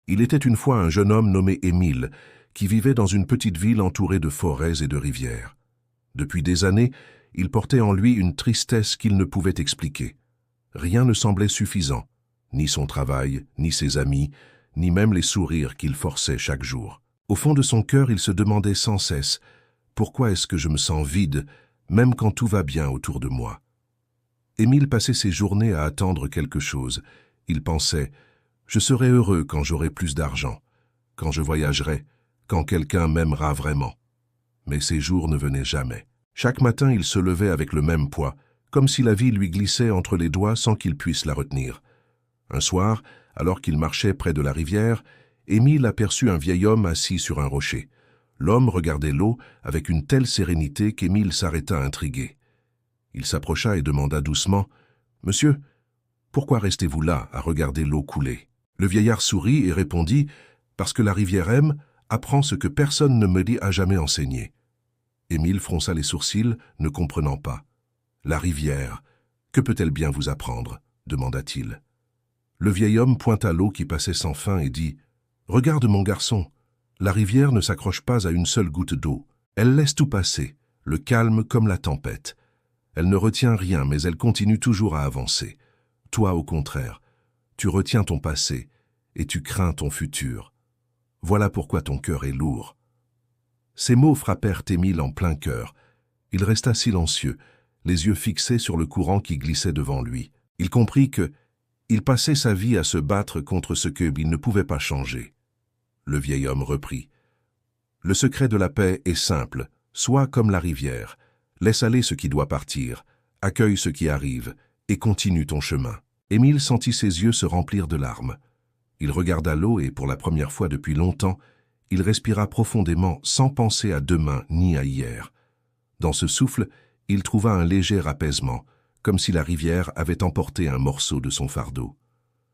Il était une fois un jeune homme nommé Émile, qui vivait dans une petite ville entourée de forêts et de rivières. Depuis des années, il portait en lui une tristesse qu'il ne pouvait expliquer. Rien ne semblait suffisant, ni son travail, ni ses amis, ni même les sourires qu'il forçait chaque jour. Au fond de son cœur, il se demandait sans cesse « Pourquoi est-ce que je me sens vide, même quand tout va bien autour de moi ?» Émile passait ses journées à attendre quelque chose. Il pensait « Je serai heureux quand j'aurai plus d'argent, quand je voyagerai, quand quelqu'un m'aimera vraiment. » Mais ces jours ne venaient jamais. Chaque matin, il se levait avec le même poids, comme si la vie lui glissait entre les doigts sans qu'il puisse la retenir. Un soir, alors qu'il marchait près de la rivière, Émile aperçut un vieil homme assis sur un rocher. L'homme regardait l'eau avec une telle sérénité qu'Émile s'arrêta intrigué. Il s'approcha et demanda doucement « Monsieur, pourquoi restez-vous là à regarder l'eau couler ?» Le vieillard sourit et répondit « Parce que la rivière apprend ce que personne ne me dit à jamais enseigné. » Émile fronça les sourcils, ne comprenant pas. « La rivière, que peut-elle bien vous apprendre ?» demanda-t-il. Le vieil homme pointa l'eau qui passait sans fin et dit « Regarde mon garçon, la rivière ne s'accroche pas à une seule goutte d'eau. Elle laisse tout passer, le calme comme la tempête. Elle ne retient rien, mais elle continue toujours à avancer. Toi, au contraire, tu retiens ton passé et tu crains ton futur. Voilà pourquoi ton cœur est lourd. » Ces mots frappèrent Émile en plein cœur. Il resta silencieux, les yeux fixés sur le courant qui glissait devant lui. Il comprit qu'il passait sa vie à se battre contre ce qu'il ne pouvait pas changer. Le vieil homme reprit. « Le secret de la paix est simple. Sois comme la rivière. Laisse aller ce qui doit partir. Accueille ce qui arrive et continue ton chemin. » Émile sentit ses yeux se remplir de larmes. Il regarda l'eau et, pour la première fois depuis longtemps, il respira profondément sans penser à demain ni à hier. Dans ce souffle, il trouva un léger apaisement, comme si la rivière avait emporté un morceau de son fardeau.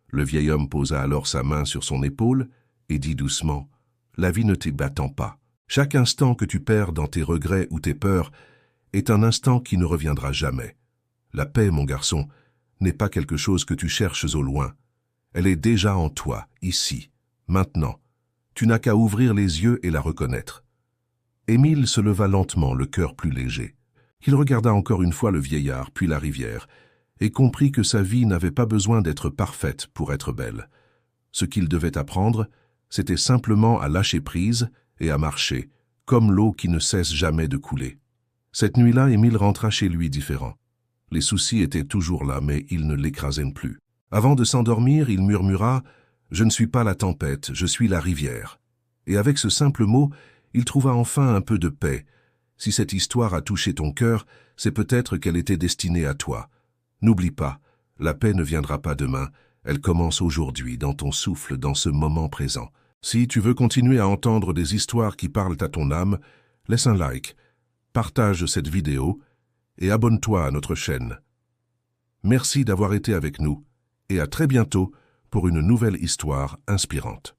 Le vieil homme posa alors sa main sur son épaule et dit doucement « La vie ne t'ébattant pas. Chaque instant que tu perds dans tes regrets ou tes peurs est un instant qui ne reviendra jamais. La paix, mon garçon, n'est pas quelque chose que tu cherches au loin. Elle est déjà en toi, ici, maintenant. Tu n'as qu'à ouvrir les yeux et la reconnaître. » Émile se leva lentement, le cœur plus léger. Il regarda encore une fois le vieillard, puis la rivière, et comprit que sa vie n'avait pas besoin d'être parfaite pour être belle. Ce qu'il devait apprendre, c'était simplement à lâcher prise et à marcher, comme l'eau qui ne cesse jamais de couler. Cette nuit-là, Émile rentra chez lui différent. Les soucis étaient toujours là, mais ils ne l'écrasaient plus. Avant de s'endormir, il murmura « Je ne suis pas la tempête, je suis la rivière. » Et avec ce simple mot, il trouva enfin un peu de paix. Si cette histoire a touché ton cœur, c'est peut-être qu'elle était destinée à toi. N'oublie pas, la paix ne viendra pas demain, elle commence aujourd'hui, dans ton souffle, dans ce moment présent. Si tu veux continuer à entendre des histoires qui parlent à ton âme, laisse un like, partage cette vidéo et abonne-toi à notre chaîne. Merci d'avoir été avec nous et à très bientôt pour une nouvelle histoire inspirante.